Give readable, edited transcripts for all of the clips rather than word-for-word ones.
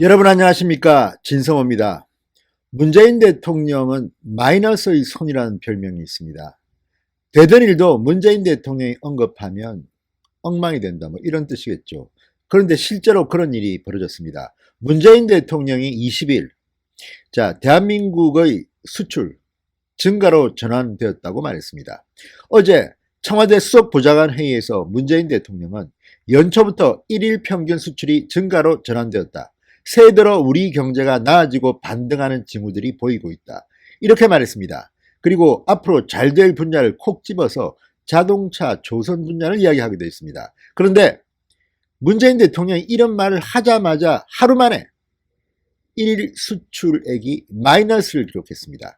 여러분 안녕하십니까, 진성호입니다. 문재인 대통령은 마이너스의 손이라는 별명이 있습니다. 되던 일도 문재인 대통령이 언급하면 엉망이 된다, 뭐 이런 뜻이겠죠. 그런데 실제로 그런 일이 벌어졌습니다. 문재인 대통령이 20일 대한민국의 수출 증가로 전환되었다고 말했습니다. 어제 청와대 수석보좌관 회의에서 문재인 대통령은 연초부터 1일 평균 수출이 증가로 전환되었다. 새해 들어 우리 경제가 나아지고 반등하는 징후들이 보이고 있다. 이렇게 말했습니다. 그리고 앞으로 잘 될 분야를 콕 집어서 자동차, 조선 분야를 이야기하기도 했습니다. 그런데 문재인 대통령이 이런 말을 하자마자 하루 만에 1일 수출액이 마이너스를 기록했습니다.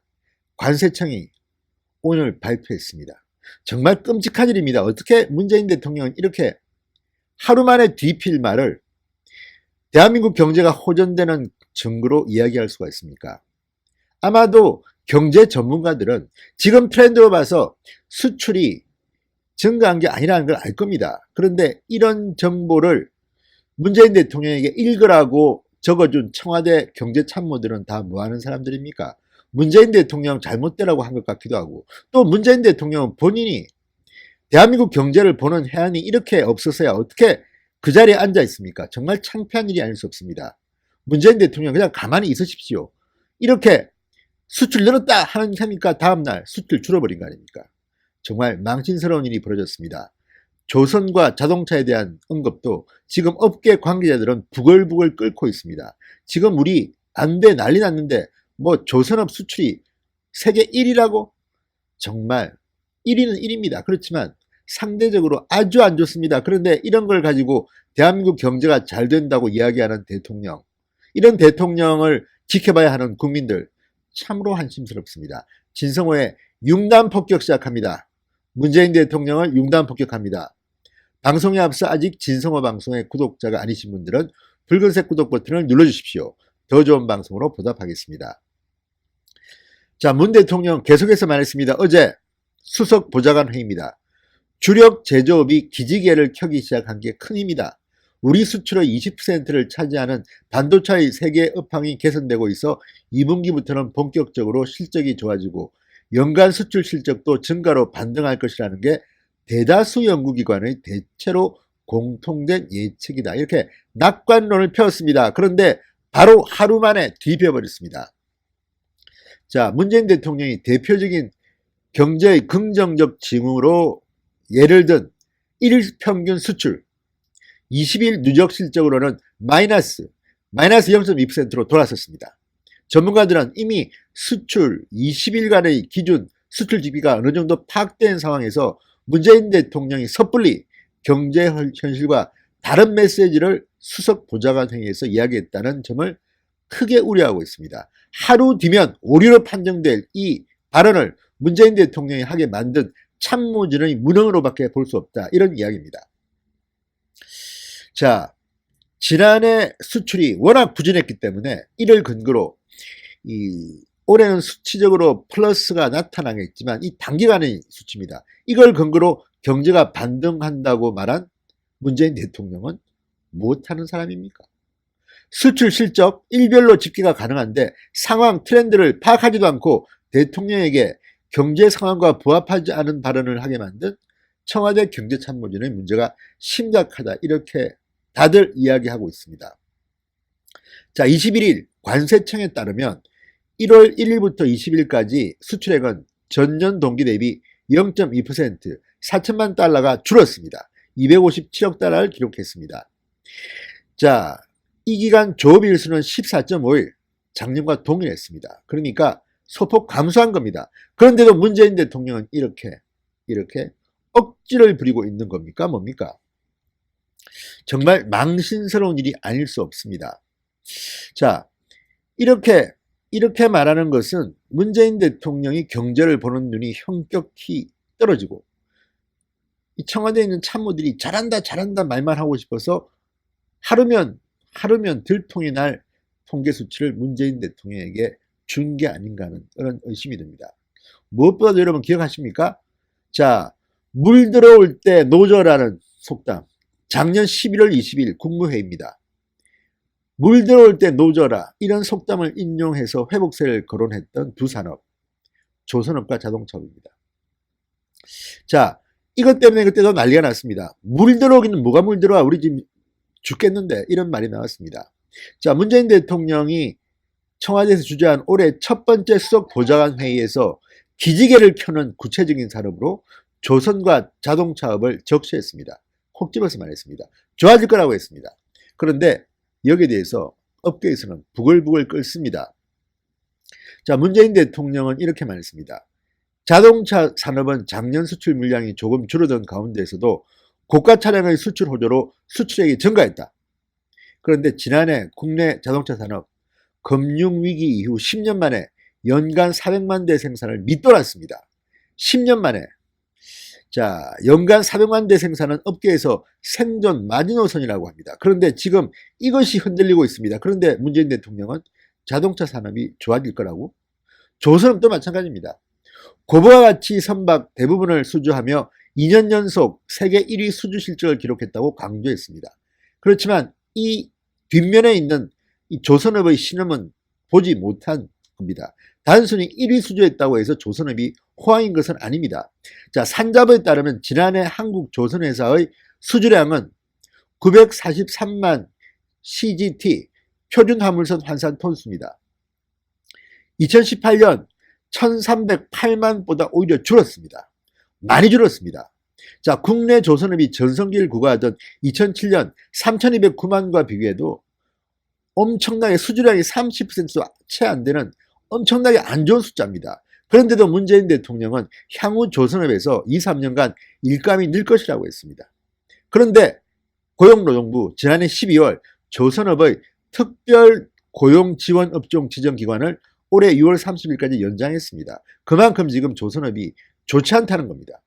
관세청이 오늘 발표했습니다. 정말 끔찍한 일입니다. 어떻게 문재인 대통령은 이렇게 하루 만에 뒤필 말을 대한민국 경제가 호전되는 증거로 이야기할 수가 있습니까? 아마도 경제 전문가들은 지금 트렌드로 봐서 수출이 증가한 게 아니라는 걸 알 겁니다. 그런데 이런 정보를 문재인 대통령에게 읽으라고 적어준 청와대 경제참모들은 다 뭐하는 사람들입니까? 문재인 대통령 잘못되라고 한 것 같기도 하고, 또 문재인 대통령은 본인이 대한민국 경제를 보는 해안이 이렇게 없어서야 어떻게 그 자리에 앉아 있습니까? 정말 창피한 일이 아닐 수 없습니다. 문재인 대통령 그냥 가만히 있으십시오. 이렇게 수출 늘었다 하는 셈이니까 다음날 수출 줄어버린 거 아닙니까? 정말 망신스러운 일이 벌어졌습니다. 조선과 자동차에 대한 언급도 지금 업계 관계자들은 부글부글 끓고 있습니다. 지금 우리 안돼 난리 났는데 뭐 조선업 수출이 세계 1위라고? 정말 1위는 1위입니다. 그렇지만 상대적으로 아주 안 좋습니다. 그런데 이런 걸 가지고 대한민국 경제가 잘 된다고 이야기하는 대통령, 이런 대통령을 지켜봐야 하는 국민들 참으로 한심스럽습니다. 진성호의 융단 폭격 시작합니다. 문재인 대통령을 융단 폭격합니다. 방송에 앞서 아직 진성호 방송의 구독자가 아니신 분들은 붉은색 구독 버튼을 눌러주십시오. 더 좋은 방송으로 보답하겠습니다. 문 대통령 계속해서 말했습니다. 어제 수석 보좌관 회의입니다. 주력 제조업이 기지개를 켜기 시작한 게 큰 힘이다. 우리 수출의 20%를 차지하는 반도체의 세계 업황이 개선되고 있어 2분기부터는 본격적으로 실적이 좋아지고 연간 수출 실적도 증가로 반등할 것이라는 게 대다수 연구기관의 대체로 공통된 예측이다. 이렇게 낙관론을 펴었습니다. 그런데 바로 하루 만에 뒤벼버렸습니다. 문재인 대통령이 대표적인 경제의 긍정적 징후로 예를 든 1일 평균 수출 20일 누적 실적으로는 마이너스 0.2%로 돌아섰습니다. 전문가들은 이미 수출 20일간의 기준 수출 지표가 어느 정도 파악된 상황에서 문재인 대통령이 섣불리 경제 현실과 다른 메시지를 수석 보좌관 회의에서 이야기했다는 점을 크게 우려하고 있습니다. 하루 뒤면 오류로 판정될 이 발언을 문재인 대통령이 하게 만든 참모진의 무능으로밖에 볼 수 없다, 이런 이야기입니다. 지난해 수출이 워낙 부진했기 때문에 이를 근거로 올해는 수치적으로 플러스가 나타나겠지만 이 단기간의 수치입니다. 이걸 근거로 경제가 반등한다고 말한 문재인 대통령은 못하는 사람입니까? 수출 실적 일별로 집계가 가능한데 상황 트렌드를 파악하지도 않고 대통령에게 경제 상황과 부합하지 않은 발언을 하게 만든 청와대 경제참모진의 문제가 심각하다, 이렇게 다들 이야기하고 있습니다. 21일 관세청에 따르면 1월 1일부터 20일까지 수출액은 전년 동기 대비 0.2% 4천만 달러가 줄었습니다. 257억 달러를 기록했습니다. 이 기간 조업일수는 14.5일, 작년과 동일했습니다. 그러니까 소폭 감소한 겁니다. 그런데도 문재인 대통령은 이렇게 억지를 부리고 있는 겁니까? 뭡니까? 정말 망신스러운 일이 아닐 수 없습니다. 이렇게 말하는 것은 문재인 대통령이 경제를 보는 눈이 현격히 떨어지고 이 청와대에 있는 참모들이 잘한다 말만 하고 싶어서 하루면 들통이 날 통계 수치를 문재인 대통령에게 준 게 아닌가 하는 그런 의심이 듭니다. 무엇보다도 여러분 기억하십니까? 물 들어올 때 노조라는 속담, 작년 11월 20일 국무회의입니다. 물 들어올 때 노져라 이런 속담을 인용해서 회복세를 거론했던 두 산업, 조선업과 자동차업입니다. 자, 이것 때문에 그때도 난리가 났습니다. 물 들어오기는 뭐가 물 들어와, 우리 지금 죽겠는데, 이런 말이 나왔습니다. 자, 문재인 대통령이 청와대에서 주재한 올해 첫 번째 수석 보좌관 회의에서 기지개를 켜는 구체적인 산업으로 조선과 자동차업을 적시했습니다. 콕 집어서 말했습니다. 좋아질 거라고 했습니다. 그런데 여기에 대해서 업계에서는 부글부글 끓습니다. 자, 문재인 대통령은 이렇게 말했습니다. 자동차 산업은 작년 수출 물량이 조금 줄어든 가운데에서도 고가 차량의 수출 호조로 수출액이 증가했다. 그런데 지난해 국내 자동차 산업 금융위기 이후 10년 만에 연간 400만 대 생산을 밑돌았습니다. 10년 만에. 자, 연간 400만 대 생산은 업계에서 생존 마지노선이라고 합니다. 그런데 지금 이것이 흔들리고 있습니다. 그런데 문재인 대통령은 자동차 산업이 좋아질 거라고? 조선업도 마찬가지입니다. 고부가 가치 선박 대부분을 수주하며 2년 연속 세계 1위 수주 실적을 기록했다고 강조했습니다. 그렇지만 이 뒷면에 있는 이 조선업의 신음은 보지 못한 겁니다. 단순히 1위 수주했다고 해서 조선업이 호황인 것은 아닙니다. 자, 산자부에 따르면 지난해 한국 조선회사의 수주량은 943만 CGT 표준 화물선 환산 톤수입니다. 2018년 1308만보다 오히려 줄었습니다. 많이 줄었습니다. 자, 국내 조선업이 전성기를 구가하던 2007년 3209만과 비교해도 엄청나게 수주량이 30%도 채 안 되는 엄청나게 안 좋은 숫자입니다. 그런데도 문재인 대통령은 향후 조선업에서 2, 3년간 일감이 늘 것이라고 했습니다. 그런데 고용노동부 지난해 12월 조선업의 특별 고용지원업종 지정기간을 올해 6월 30일까지 연장했습니다. 그만큼 지금 조선업이 좋지 않다는 겁니다.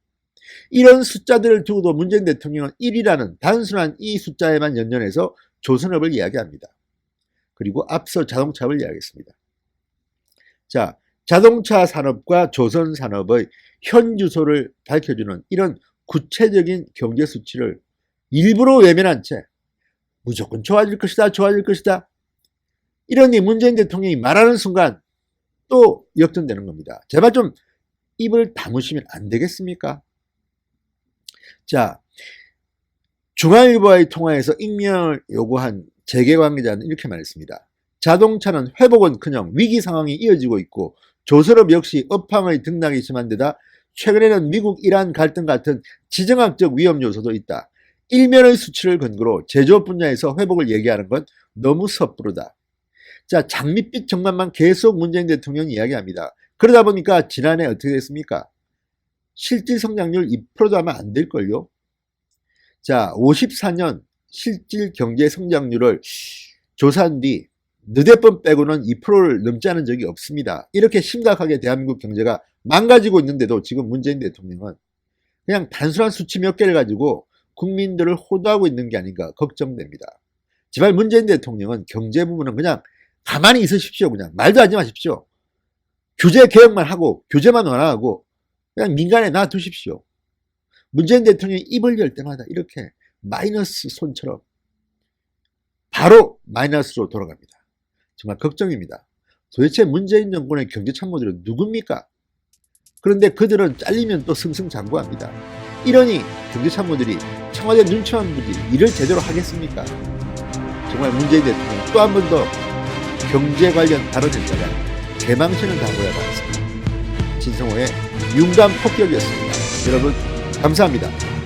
이런 숫자들을 두고도 문재인 대통령은 1위라는 단순한 이 숫자에만 연연해서 조선업을 이야기합니다. 그리고 앞서 자동차업을 이야기했습니다. 자, 자동차 산업과 조선 산업의 현 주소를 밝혀주는 이런 구체적인 경제 수치를 일부러 외면한 채 무조건 좋아질 것이다, 좋아질 것이다. 이러니 문재인 대통령이 말하는 순간 또 역전되는 겁니다. 제발 좀 입을 다무시면 안 되겠습니까? 자, 중앙일보와의 통화에서 익명을 요구한 재계 관계자는 이렇게 말했습니다. 자동차는 회복은커녕 위기 상황이 이어지고 있고 조선업 역시 업황의 등락이 심한 데다 최근에는 미국 이란 갈등 같은 지정학적 위험 요소도 있다. 일면의 수치를 근거로 제조업 분야에서 회복을 얘기하는 건 너무 섣부르다. 자, 장밋빛 전망만 계속 문재인 대통령이 이야기합니다. 그러다 보니까 지난해 어떻게 됐습니까? 실질 성장률 2%도 아마 안 될걸요? 자, 54년 실질 경제 성장률을 조사한 뒤 너댓 번 빼고는 2%를 넘지 않은 적이 없습니다. 이렇게 심각하게 대한민국 경제가 망가지고 있는데도 지금 문재인 대통령은 그냥 단순한 수치 몇 개를 가지고 국민들을 호도하고 있는 게 아닌가 걱정됩니다. 제발 문재인 대통령은 경제 부분은 그냥 가만히 있으십시오. 그냥 말도 하지 마십시오. 규제 개혁만 하고 규제만 완화하고 그냥 민간에 놔두십시오. 문재인 대통령이 입을 열 때마다 이렇게 마이너스 손처럼 바로 마이너스로 돌아갑니다. 정말 걱정입니다. 도대체 문재인 정권의 경제 참모들은 누굽니까? 그런데 그들은 잘리면 또 승승장구합니다. 이러니 경제 참모들이 청와대 눈치만 보지 일을 제대로 하겠습니까? 정말 문재인 대통령 또 한 번 더 경제 관련 발언했다가 개망신을 당해야 하겠습니다. 진성호의 융단 폭격이었습니다. 여러분 감사합니다.